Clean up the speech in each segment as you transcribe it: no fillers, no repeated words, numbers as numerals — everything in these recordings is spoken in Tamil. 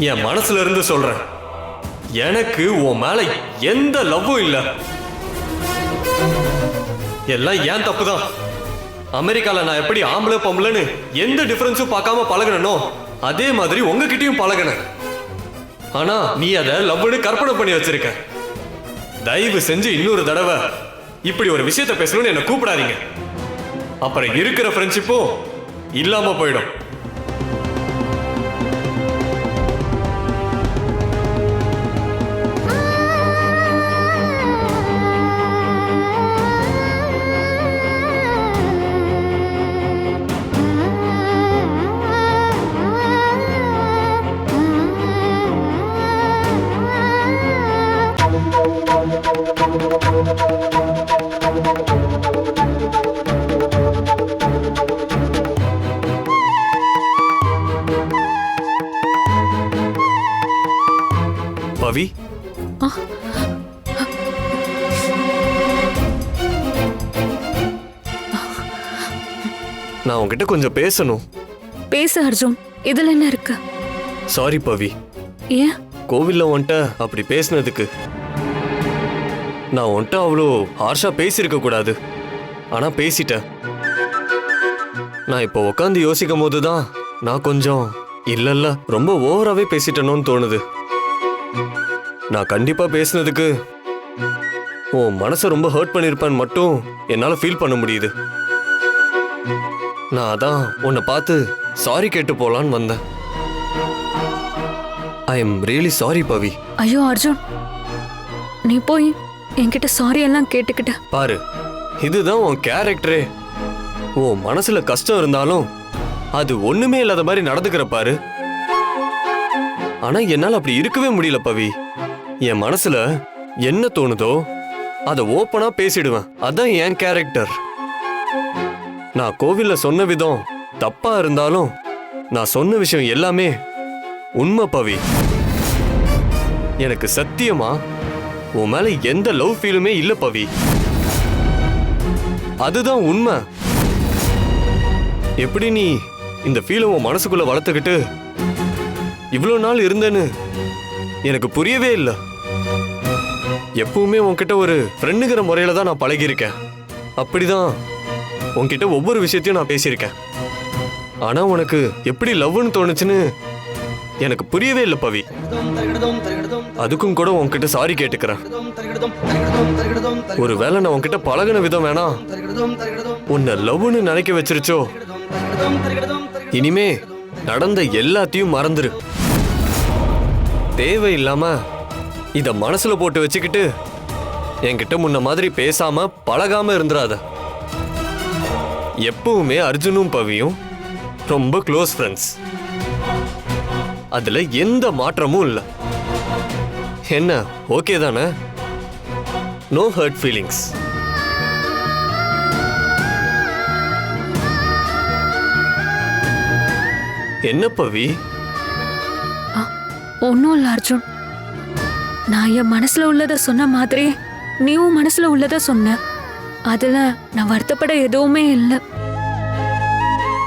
என் மனசுல இருந்து சொல்றேன், எனக்கு உன் மேல எந்த லவ்வும் இல்ல. எல்லாம் ஏன் தப்புதான். அமெரிக்கால நான் எப்படி ஆம்பளை பொம்பளைன்னு எந்த டிஃபரன்ஸும் பார்க்காம பழகனோ அதே மாதிரி உங்ககிட்டயும் பழகினேன். ஆனா நீ அதை லவ்னு கற்பனை பண்ணி வச்சிருக்க. தயவு செஞ்சு இன்னொரு தடவை இப்படி ஒரு விஷயத்த பேசணும்னு என்ன கூப்பிடாதீங்க. அப்புறம் இருக்கிற ஃப்ரெண்ட்ஷிப்பும் இல்லாம போயிடும். பவி, நான் உன்கிட்ட கொஞ்சம் பேசணும். பேச அர்ஜுன், இதுல என்ன இருக்கு? சாரி பவி. ஏன்? கோவில்ல உன்கிட்ட அப்படி பேசினதுக்கு. நான் உன்கிட்ட அவ்வளோ ஹார்ஷா பேசியிருக்க கூடாது, ஆனா பேசிட்டேன். நான் இப்போ உட்காந்து யோசிக்கும் போதுதான் நான் கொஞ்சம் இல்ல ரொம்ப ஓவராவே பேசிட்டேனோன்னு தோணுது. நான் கண்டிப்பா பேசினதுக்கு உன் மனசை ரொம்ப ஹர்ட் பண்ணிருப்பேன்னு மட்டும் என்னால ஃபீல் பண்ண முடியுது. நான் அதான் உன்னை பார்த்து சாரி கேட்டு போலான்னு வந்தேன். ஐ எம் ரியலி சாரி பவி. ஐயோ அர்ஜுன், நீ போய் என்கிட்ட சாரி எல்லாம் கேட்டுக்கிட்ட பாரு, இதுதான் உன் கேரக்டரே. உன் மனசுல கஷ்டம் இருந்தாலும் அது ஒண்ணுமே இல்லாத மாதிரி நடந்துக்கிற பாரு. ஆனா என்னால அப்படி இருக்கவே முடியல பவி. என் மனசுல என்ன தோணுதோ அதை ஓப்பனா பேசிடுவேன். அதான் என் கேரக்டர். நான் கோவில்ல சொன்ன விதம் தப்பா இருந்தாலும் நான் சொன்ன விஷயம் எல்லாமே உண்மை பவி. எனக்கு சத்தியமா உன் மேல எந்த லவ் ஃபீலுமே இல்ல பவி. அதுதான் உண்மை. எப்படி நீ இந்த ஃபீலை உன் மனசுக்குள்ள வளர்த்துக்கிட்டு இவ்வளவு நாள் இருந்தேன்னு எனக்கு புரியவே இல்லை. எப்பவுமே உன்கிட்ட ஒரு ஃப்ரெண்டுங்கிற முறையில தான் நான் பழகியிருக்கேன். அப்படிதான் உன்கிட்ட ஒவ்வொரு விஷயத்தையும் நான் பேசியிருக்கேன். ஆனா உனக்கு எப்படி லவ்னு தோணுச்சுன்னு எனக்கு புரியவே இல்லை பவி. அதுக்கும் கூட உன்கிட்ட சாரி கேட்டுக்கிறேன். ஒருவேளை நான் உன்கிட்ட பழகின விதம் வேணா உன்னை லவ்னு நினைக்க வச்சிருச்சோ. இனிமே நடந்த எல்லாத்தையும் மறந்துரு. தேவையில்லாம இத மனசுல போட்டு வச்சுக்கிட்டு என்கிட்ட முன்ன மாதிரி பேசாம பழகாம இருந்துராத. எப்பவுமே அர்ஜுனும் பவியும் ரொம்ப க்ளோஸ் ஃப்ரெண்ட்ஸ். அதுல எந்த மாற்றமும் இல்லை. என்ன ஓகே தானே? No hurt feelings. என்ன பவி? ஒன்னும் இல்ல அர்ஜுன், நான் என் மனசுல உள்ளத சொன்ன மாதிரி நீயும் மனசுல உள்ளத சொன்ன. அதுல நான் வருத்தப்பட எதுவுமே இல்லை.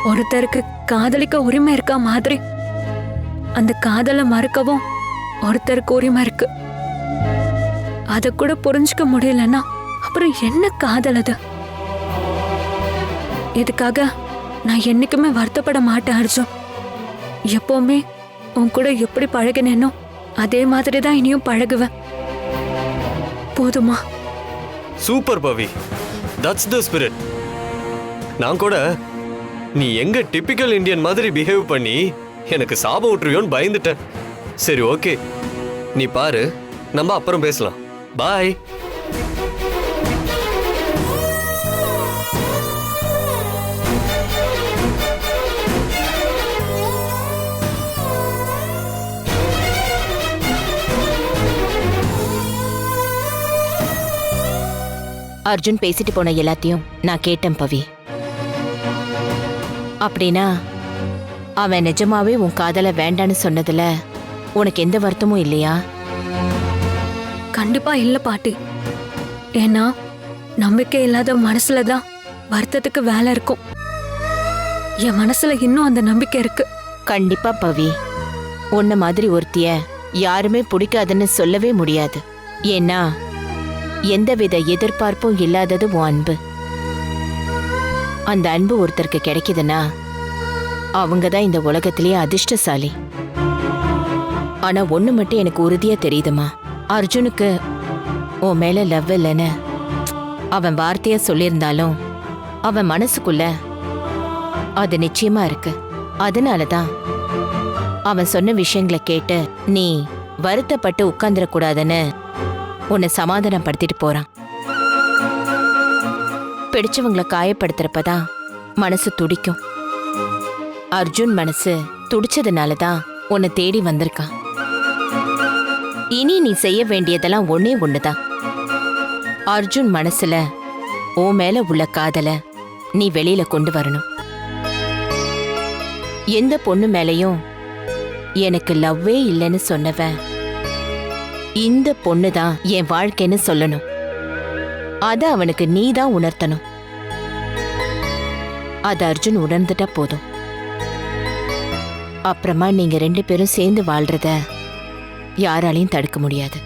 ஒருத்தருக்கு காதலிக்க உரிமை இருக்கா மாதிரி அந்த காதலை மறுக்கவும் ஒருத்தருக்கு உரிமை இருக்கு. அத கூட புரிஞ்சுக்க முடியலன்னா அப்புறம் என்ன காதல் அது? இதுக்காக நான் என்னைக்குமே வருத்தப்பட மாட்டேன் அர்ஜுன். எப்பவுமே உன் கூட எப்படி பழகினேனோ அதே மாதிரி தான் இனியும் பழகுவேன். போதுமா? Super Pavi, that's the spirit. நான் கூட நீ எங்க டிபிக்கல் இந்தியன் மாதிரி பிஹேவ் பண்ணி எனக்கு சாபம் விட்டுருவியோன்னு பயந்துட்டேன். சரி ஓகே, நீ பாரு, நம்ம அப்புறம் பேசலாம். பாய். அர்ஜுன் பேசிட்டு போன எல்லாத்தையும் நான் கேட்டேன் பவி. அப்படின்னா அவன் நிஜமாவே உன் காதல வேண்டான்னு சொன்னதுல உனக்கு எந்த வருத்தமும் இல்லையா? கண்டிப்பா இல்ல பாட்டி. ஏன்னா நம்பிக்கை இல்லாத மனசுலதான் வருத்தத்துக்கு வேலை இருக்கும். என் மனசுல இன்னும் அந்த நம்பிக்கை இருக்கு. கண்டிப்பா பவி, உன்ன மாதிரி ஒருத்திய யாருமே பிடிக்காதுன்னு சொல்லவே முடியாது. ஏன்னா எந்தவித எதிர்பார்ப்பும் இல்லாதது உன் அன்பு. அந்த அன்பு ஒருத்தருக்கு கிடைக்குதுன்னா அவங்க தான் இந்த உலகத்திலேயே அதிர்ஷ்டசாலி. ஆனா ஒண்ணு மட்டும் எனக்கு உறுதியா தெரியுதுமா, அர்ஜுனுக்கு உன் மேல லவ் இல்லைன்னு அவன் வார்த்தையா சொல்லியிருந்தாலும் அவன் மனசுக்குள்ள அது நிச்சயமா இருக்கு. அதனாலதான் அவன் சொன்ன விஷயங்களை கேட்டு நீ வருத்தப்பட்டு உட்கார்ந்துடக்கூடாதுன்னு உன்னை சமாதானப்படுத்திட்டு போறான். பிடிச்சவங்களை காயப்படுத்துறப்பதான் மனசு துடிக்கும். அர்ஜுன் மனசு துடிச்சதுனாலதான் உன்னை தேடி வந்திருக்கான். இனி நீ செய்ய வேண்டியதெல்லாம் ஒன்னே ஒண்ணுதான். அர்ஜுன் மனசுல உன் மேல உள்ள காதல நீ வெளியில கொண்டு வரணும். எந்த பொண்ணு மேலையும் எனக்கு லவ்வே இல்லைன்னு சொன்னவன் இந்த பொண்ணுதான் என் வாழ்க்கைன்னு சொல்லணும். அத அவனுக்கு நீ தான் உணர்த்தணும். அது அர்ஜுன் உணர்ந்துட்டா போதும். அப்புறமா நீங்க 2 பேரும் சேர்ந்து வாழ்றத யாராலையும் தடுக்க முடியாது.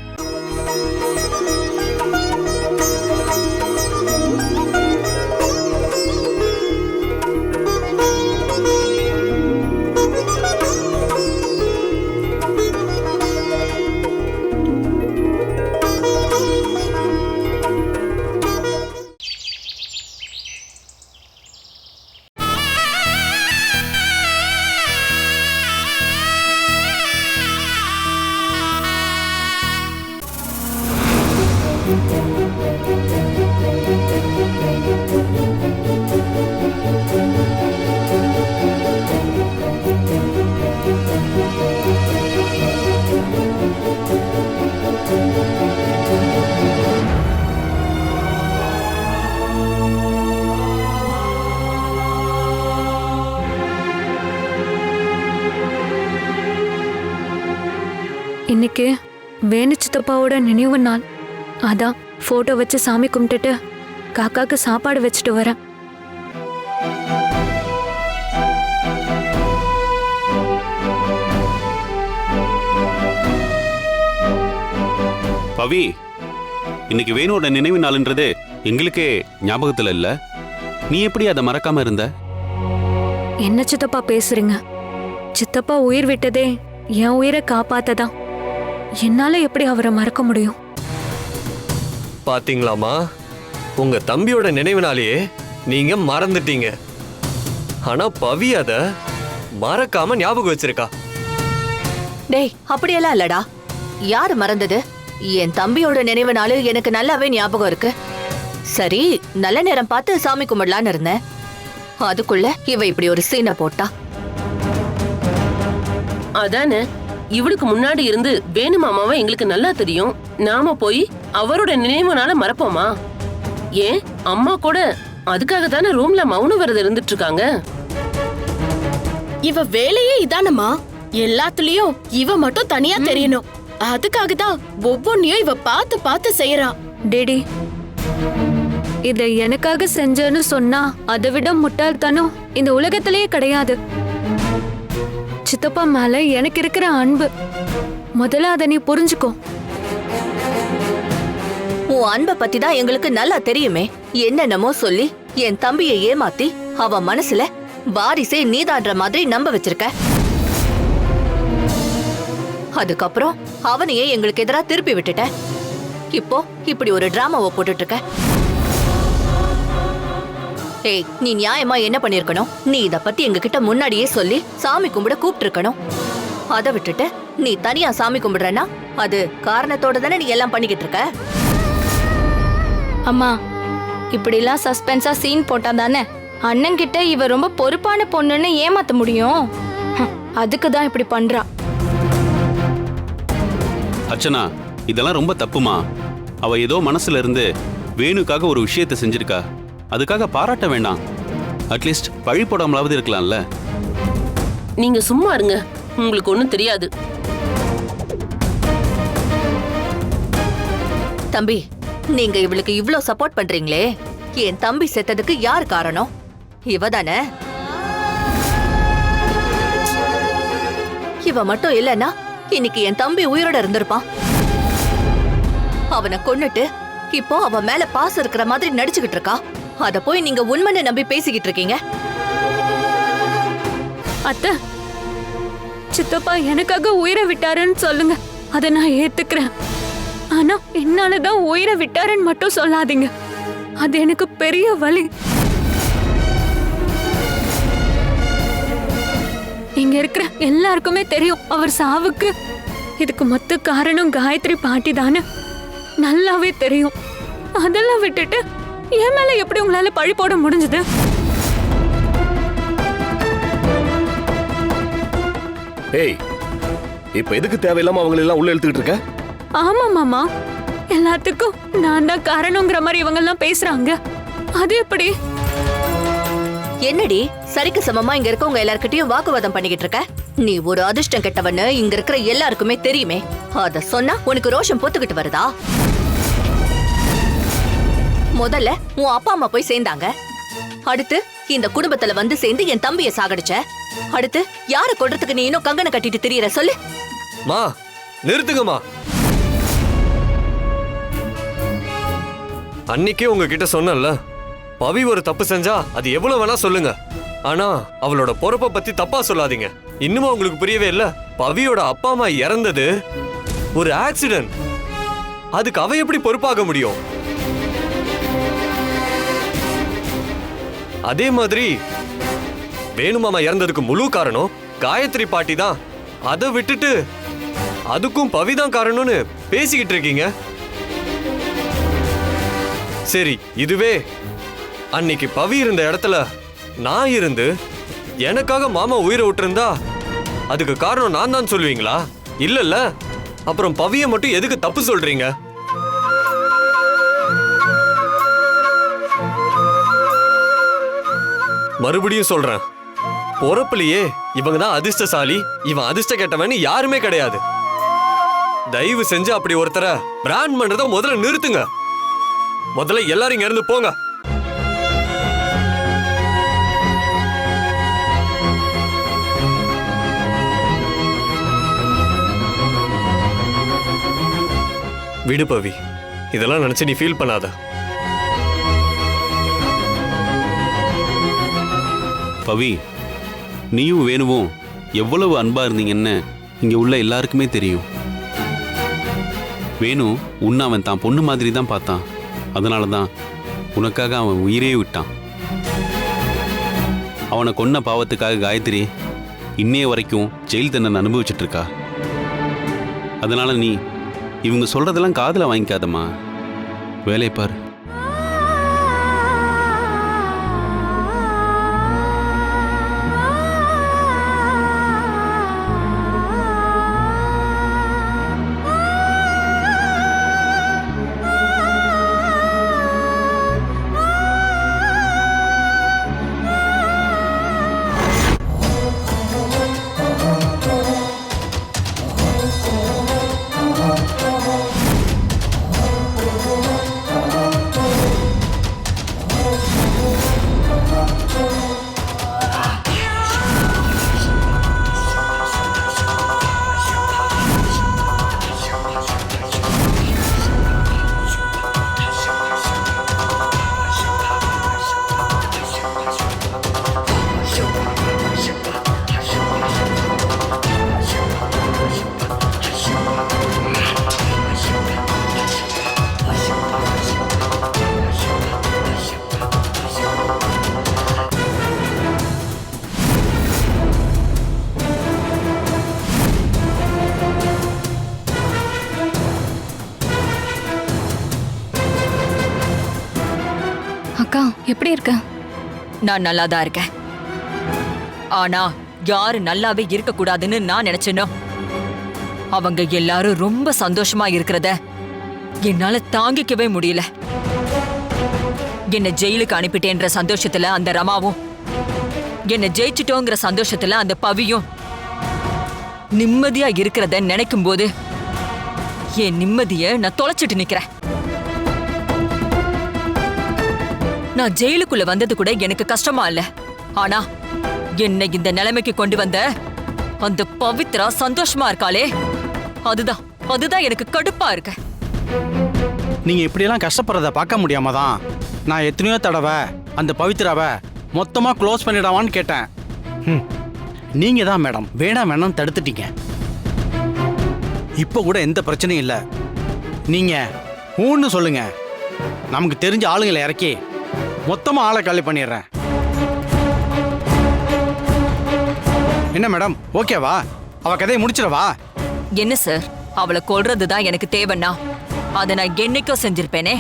இன்னைக்கு வேணு சித்தப்பாவோட நினைவு நாள். அதான் போட்டோ வச்சு சாமி கும்பிட்டுட்டு காக்காக்கு சாப்பாடு வச்சுட்டு வரேன். பவி, இன்னைக்கு வேணுவோட நினைவு நாள்ன்றது எங்களுக்கே ஞாபகத்துல இல்ல. நீ எப்படி அதை மறக்காம இருந்த? என்ன சித்தப்பா பேசுறீங்க? சித்தப்பா உயிர் விட்டதே என் உயிரை காப்பாத்ததான். என்னால எப்படி அவரை மறக்க முடியும்? பாத்தீங்களாமா, உங்க தம்பியோட நினைவு நாளையே நீங்க மறந்துட்டீங்க. ஆனா பவி அத மறக்காம ஞாபகம் வச்சிருக்கா. டேய், அப்படியெல்லாம் இல்லடா. யாரு மறந்தது? என் தம்பியோட நினைவு நாள் எனக்கு நல்லாவே ஞாபகம் இருக்கு. சரி, நல்ல நேரம் பார்த்து சாமி கும்பிடலான்னு இருந்தேன். அதுக்குள்ள இவ இப்படி ஒரு சீனை போட்டா. அதானே, இவளுக்கு முன்னாடி இருந்து வேணு மாமாவை எங்களுக்கு நல்லா தெரியும். நாம போய் அவரோட நினைவுனால மறப்போமா? ஏன் அம்மா கூட அதுக்காக தானே ரூம்ல மௌன விரதம் இருந்துட்டு இருக்காங்க. இவ வேலையே இதானம்மா. எல்லாத்துலயும் இவ மட்டும் தனியா தெரியணும். அதுக்காக தான் ஒவ்வொன்னையும் இவ பார்த்து பார்த்து செய்யறா. டேடி, இத எனக்காக செஞ்சேன்னு சொன்னா அதை விட முட்டாள்தனம் இந்த உலகத்திலேயே கிடையாது. சித்தப்பா மேல எனக்கு இருக்கிற அன்பு, முதல்ல அதை நீ புரிஞ்சுக்கோ. உன் அன்பை பத்தி தான் எங்களுக்கு நல்லா தெரியுமே. என்னென்னமோ சொல்லி என் தம்பியை ஏமாத்தி அவ மனசுல வாரிசே நீதான்ற மாதிரி நம்ப வச்சிருக்க. அதுக்கப்புறம் அவனையே எங்களுக்கு எதிரா திருப்பி விட்டுட்ட. இப்போ இப்படி ஒரு டிராமாவை போட்டுட்டு இருக்க. ஏய், நீ நியாயமா என்ன பண்ணிருக்கணும்? நீ இத பத்தி எங்ககிட்ட முன்னாடியே சொல்லி சாமி கும்பிட கூப்பிட்டு இருக்கணும். அதை விட்டுட்டு நீ தனியா சாமி கும்பிடுறனா அது காரணத்தோட தானே நீ எல்லாம் பண்ணிக்கிட்டு இருக்க. அம்மா, இப்படிலாம் சஸ்பென்ஸா சீன் போட்டா தானே அண்ணன் கிட்ட இவ ரொம்ப பொறுப்பான பொண்ணுன்னு ஏமாத்த முடியும். அதுக்கு தான் இப்படி பண்றா. அர்ச்சனா, இதெல்லாம் ரொம்ப தப்புமா. அவ ஏதோ மனசுல இருந்து வேணுக்காக ஒரு விஷயத்தை செஞ்சிருக்கா. அதுக்காக பாராட்ட வேண்டாம். அட்லீஸ்ட் பழி போடாமலாவது இருக்கலாம்ல. நீங்க சும்மா இருங்க, உங்களுக்கு ஒண்ணும் தெரியாது. தம்பி, நீங்க இவளுக்கு இவ்ளோ சப்போர்ட் பண்றீங்களே, என் தம்பி செத்ததுக்கு யார் காரணம்? இவ தானே. இவ மட்டும் இல்லைன்னா இன்னைக்கு என் தம்பி உயிரோட இருந்திருப்பான். அவனை கொன்னுட்டு இப்போ அவன் மேல பாசம் இருக்கிற மாதிரி நடிச்சுக்கிட்டு இருக்கா. அத போய் நீங்க உண்மைன்னு நம்பி பேசிக்கிட்டு இருக்கீங்க. அத்தை, சித்தப்பா எனக்காக உயிரை விட்டாருன்னு சொல்லுங்க, அதை நான் ஏத்துக்கிறேன். ஆனா என்னாலதான் உயிரை விட்டாருன்னு மட்டும் சொல்லாதீங்க. அது எனக்கு பெரிய வலி. இங்க இருக்கிற எல்லாருக்குமே தெரியும் அவர் சாவுக்கு இதுக்கு மொத்த காரணம் காயத்ரி பாட்டி தானே. நல்லாவே தெரியும். அதெல்லாம் விட்டுட்டு என் மேல எப்படி உங்களால பழி போட முடிஞ்சது? ஏய், இப்ப எதுக்கு தேவையில்லாம அவங்களை எல்லாம் உள்ள இழுத்துக்கிட்டு இருக்க? ஆமா மாமா, எல்லாத்துக்கும் நான் தான் காரணங்கிற மாதிரி இவங்க எல்லாம் பேசுறாங்க. அது எப்படி? என்னடி சரிக்கு சமமா இங்க இருக்கவங்க எல்லார்கிட்டயும் வாக்குவாதம் பண்ணிக்கிட்டு இருக்க? நீ ஒரு அதிர்ஷ்டம் கெட்டவன்னு இங்க இருக்கிற எல்லாருக்குமே தெரியுமே. அத சொன்னா உனக்கு ரோஷம் பொத்துக்கிட்டு வருதா? முதல்ல உன் அப்பா அம்மா போய் சேர்ந்தாங்க. அடுத்து இந்த குடும்பத்துல வந்து சேர்ந்து என் தம்பிய சாகடிச்ச. அடுத்து யார கொல்றதுக்கு நீ இன்னும் கங்கனை கட்டிட்டு திரியற சொல்லு. மா நிறுத்துங்கம்மா. அன்னைக்கே உங்ககிட்ட சொன்னல, பவி ஒரு தப்பு செஞ்சா அது எவ்வளவு வேணா சொல்லுங்க, ஆனா அவளோட பொறுப்பை பத்தி தப்பா சொல்லாதீங்க. இன்னுமா உங்களுக்கு புரியவே இல்ல? பவியோட அப்பா அம்மா இறந்தது ஒரு ஆக்சிடென்ட். அதுக்கு அவ எப்படி பொறுப்பாக முடியும்? அதே மாதிரி வேணுமாமா இறந்ததுக்கு முழு காரணம் காயத்ரி பாட்டி தான். அதை விட்டுட்டு அதுக்கும் பவிதான் காரணம்னு பேசிக்கிட்டு இருக்கீங்க. சரி, இதுவே அன்னைக்கு பவி இருந்த இடத்துல நான் இருந்து எனக்காக மாமா உயிரை விட்டுருந்தா அதுக்கு காரணம் நான் தான் சொல்லுவீங்களா? இல்லல்ல, அப்புறம் பவியை மட்டும் எதுக்கு தப்பு சொல்றீங்க? மறுபடியும் சொல்றேன், பொறப்புலயே இவங்க தான் அதிர்ஷ்டசாலி, இவன் அதிர்ஷ்ட கெட்டவன் யாருமே கிடையாது. தயவு செஞ்சு அப்படி ஒருத்தரை பிராண்ட் பண்றத முதல்ல நிறுத்துங்க. முதல்ல எல்லாரும் இங்க இருந்து போங்க. விடு பவி, இதெல்லாம் நினைச்சு நீ ஃபீல் பண்ணாத. பவி, நீயும் வேணுவும் எவ்வளவு அன்பா இருந்தீங்கன்னு இங்க உள்ள எல்லாருக்குமே தெரியும். வேணு உன்னை அவன் தான் பொண்ணு மாதிரி தான் பார்த்தான். அதனால தான் உனக்காக அவன் உயிரே விட்டான். அவனை கொன்ன பாவத்துக்காக காயத்ரி இன்னைய வரைக்கும் ஜெயில் தண்டனை அனுபவிச்சுட்டு இருக்கா. அதனால நீ இவங்க சொல்றதெல்லாம் காதுல வாங்கிக்காதம்மா, வேலையை பாரு. அக்கா எப்படி இருக்க? நான் நல்லா தான் இருக்கேன். ஆனா யாரு நல்லாவே இருக்க கூடாதுன்னு நான் நினைச்சேனோ அவங்க எல்லாரும் ரொம்ப சந்தோஷமா இருக்கிறத என்னால தாங்கிக்கவே முடியல. என்ன ஜெயிலுக்கு அனுப்பிட்டேன்ற சந்தோஷத்துல அந்த ரமாவும், என்ன ஜெயிச்சிட்டோங்கிற சந்தோஷத்துல அந்த பவியும் நிம்மதியா இருக்கிறத நினைக்கும் போது என் நிம்மதிய நான் தொலைச்சிட்டு நிக்கிறேன். நான் ஜெயிலுக்குள்ள வந்தது கூட எனக்கு கஷ்டமா இல்ல. ஆனா என்னை இந்த நிலைமைக்கு கொண்டு வந்த அந்த பவித்ரா சந்தோஷமா இருக்காளே, அதுதான் அதுதான் எனக்கு கடுப்பா இருக்கு. நீங்க இப்படியெல்லாம் கஷ்டப்படுறத பார்க்க முடியாம தான் நான் எத்தனையோ தடவை அந்த பவித்ராவை மொத்தமா க்ளோஸ் பண்ணிடாவான்னு கேட்டேன். நீங்க தான் மேடம் வேணாம் தடுத்துட்டீங்க. இப்போ கூட எந்த பிரச்சனையும் இல்லை. நீங்க ஊன்னு சொல்லுங்க, நமக்கு தெரிஞ்ச ஆளுங்களை இறக்கி மொத்தமா ஆளை காலி பண்ணிடுறேன். என்ன மேடம், ஓகேவா? அவ கதையை முடிச்சிடவா? என்ன சார், அவளை கொல்றதுதான் எனக்கு தேவைன்னா அதை நான் என்னைக்கோ செஞ்சிருப்பேனே.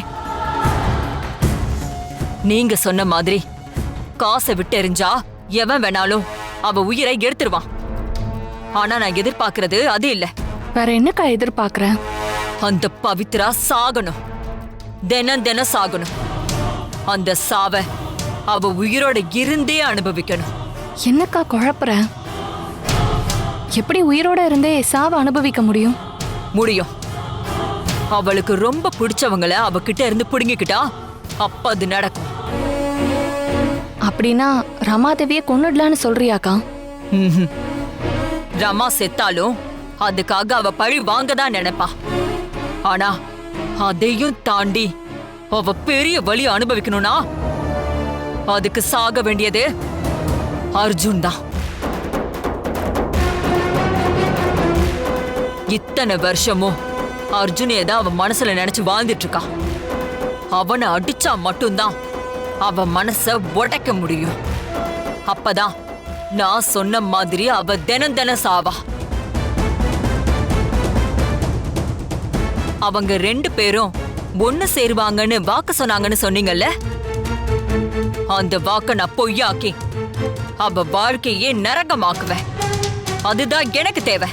நீங்க சொன்ன மாதிரி காசை விட்டு எறிஞ்சா எவன் வேணாலும் அவ உயிரை எடுத்துருவான். ஆனா நான் எதிர்பார்க்கறது அது இல்ல. வேற என்னக்கா எதிர்பார்க்கற? அந்த பவித்ரா சாகணும், தினம் சாகணும். அந்த சாவை அவ உயிரோட இருந்தே அனுபவிக்கணும். என்னக்கா குழப்புற? எப்படி உயிரோட இருந்தே சாவ அனுபவிக்க முடியும்? முடியும். அவளுக்கு ரொம்ப பிடிச்சவங்கள அவகிட்ட இருந்து புடுங்கிக்கிட்டா அப்ப அது நடக்கும். அப்படின்னா ரமாதேவிய கொன்னுடலான்னு சொல்றியாக்கா? ரமா செத்தாலும் அதுக்காக அவ பழி வாங்கதான் நினைப்பா. ஆனா அதையும் தாண்டி அவ பெரிய வலி அனுபவிக்கணும்னா அதுக்கு சாக வேண்டியது அர்ஜுன் தான். இத்தனை வருஷமும் அர்ஜுன் ஏதா அவ மனசுல நினைச்சு வாழ்ந்துட்டு இருக்கா. அவனை அடிச்சா மட்டும்தான் அவ மனச உடைக்க முடியும். அப்பதான் நான் சொன்ன மாதிரி அவ தினம் சாவா. அவங்க 2 பேரும் ஒண்ணு சேருவாங்கன்னு வாக்கு சொன்னாங்கன்னு சொன்னீங்கல்ல, அந்த வாக்க நான் பொய்யாக்கி அவ வாழ்க்கையே நரகமாக்குவேன். அதுதான் எனக்கு தேவை.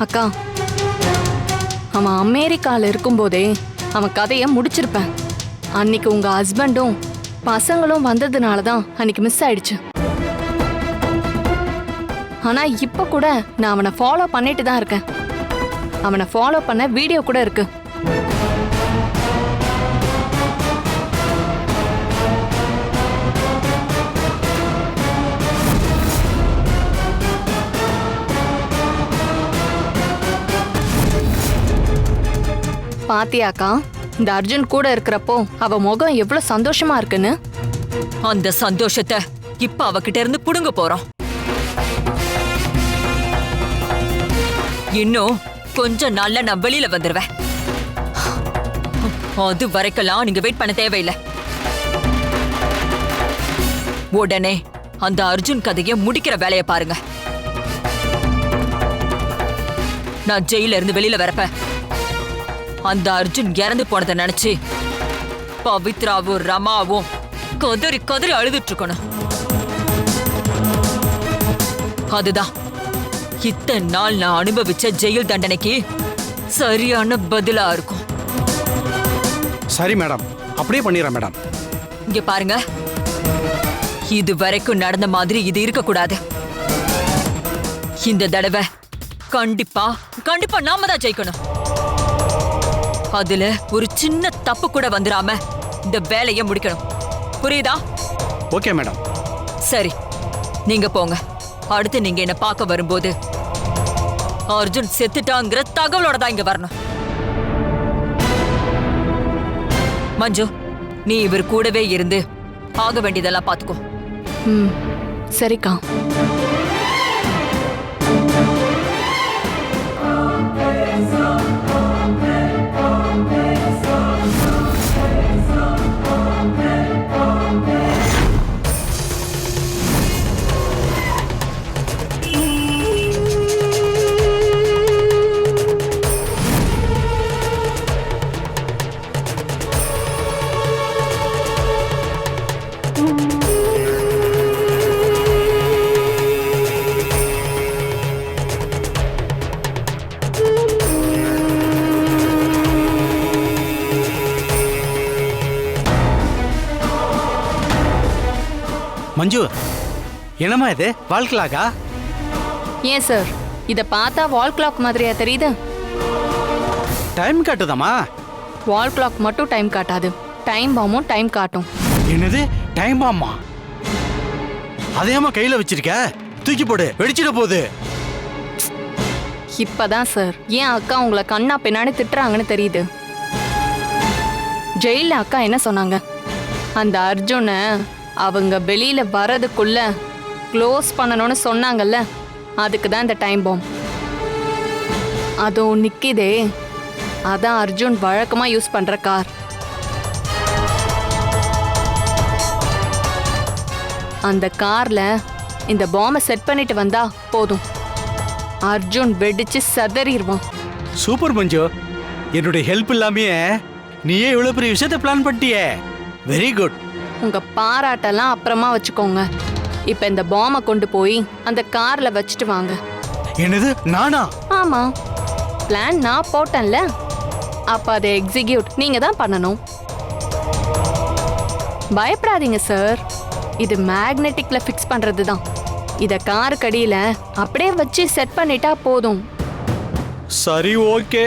அக்கா, அவன் அமெரிக்கால இருக்கும்போதே அவன் கதைய முடிச்சிருப்பேன். அன்னைக்கு உங்க ஹஸ்பண்டும் பசங்களும் வந்ததுனாலதான் அன்னைக்கு மிஸ் ஆயிடுச்சு. ஆனா இப்ப கூட நான் அவனை ஃபாலோ பண்ணிட்டு தான் இருக்கேன். அவனை ஃபாலோ பண்ண வீடியோ கூட இருக்கு. பாத்தியாக்கா, இந்த அர்ஜுன் கூட இருக்கிறப்போ அவ முகம் எவ்வளவு சந்தோஷமா இருக்குன்னு. அந்த சந்தோஷத்தை இப்ப அவகிட்ட இருந்து புடுங்க போறோம். இன்னும் கொஞ்ச நாள்ல நான் வெளியில வந்துருவேன். அது வரைக்கெல்லாம் நீங்க வெயிட் பண்ண தேவையில்லை. உடனே அந்த அர்ஜுன் கதையை முடிக்கிற வேலையை பாருங்க. நான் ஜெயில இருந்து வெளியில வரப்ப அந்த அர்ஜுன் இறந்து போனதை நினைச்சு பவித்ராவும் ரமாவும் கதறி கதறி அழுதுட்டு இருக்கணும். அதுதான் இத்தனை நாள் நான் அனுபவிச்ச ஜெயில் தண்டனைக்கு சரியான பதிலா இருக்கும். சரி மேடம், அப்படியே பண்ணிடுறேன் மேடம். இங்க பாருங்க, இது வரைக்கும் நடந்த மாதிரி இது இருக்க கூடாது. இந்த தடவை கண்டிப்பா கண்டிப்பா நாம தான் ஜெயிக்கணும். அதுல ஒரு சின்ன தப்பு கூட வந்துராம இந்த வேலையை முடிக்கணும். புரியுதா? Okay madam. சரி, நீங்க போங்க. அடுத்து நீங்க என்ன பார்க்க வரும்போது அர்ஜுன் செத்துட்டாங்கிற தகவலோட தான் இங்க வரணும். மஞ்சு, நீ இவர் கூடவே இருந்து ஆக வேண்டியதெல்லாம் பாத்துக்கோ. சரிக்கா. மஞ்சு, என்னம்மா இது? வால் கிளாக்கா? ஏன் சார், இத பார்த்தா வால் கிளாக் மாதிரியா தெரியுது? டைம் காட்டுதாமா? வால் கிளாக் மட்டும் டைம் காட்டாது, டைம் பாமும் டைம் காட்டும். என்னது டைம் பாமா? அதையாமா கையில வச்சிருக்க? தூக்கி போடு, வெடிச்சிட போகுது. இப்பதான் சார் ஏன் அக்கா உங்களை கண்ணா பின்னாடி திட்டுறாங்கன்னு தெரியுது. ஜெயில அக்கா என்ன சொன்னாங்க? அந்த அர்ஜுனை அவங்க வெளியில வரதுக்குள்ள க்ளோஸ் பண்ணணும்னு சொன்னாங்கல்ல, அதுக்கு தான் இந்த டைம் பாம். அதுவும் நிக்கிதே, அதான் அர்ஜுன் வழக்கமா யூஸ் பண்ற கார். அந்த கார்ல இந்த பாம்பை செட் பண்ணிட்டு வந்தா போதும், அர்ஜுன் வெடிச்சு சதறிடுவான். சூப்பர் மஞ்சு, என்னுடைய ஹெல்ப் இல்லாமே நீயே இவ்வளவு பெரிய விஷயத்தை பிளான் பண்ணிட்டியே. Very good. உங்க பாராட்டெல்லாம் அப்புறமா வச்சுக்கோங்க. இப்ப இந்த பாம்பை கொண்டு போய் அந்த கார்ல வச்சுட்டு வாங்க. என்னது, நானா? ஆமா, பிளான் நான் போட்டேன்ல, அப்ப அதை எக்ஸிக்யூட் நீங்க தான் பண்ணணும். பயப்படாதீங்க சார், இது மேக்னெட்டிக்ல ஃபிக்ஸ் பண்றது தான். இத காருக்கு அடியில அப்படியே வச்சு செட் பண்ணிட்டா போதும். சரி, ஓகே.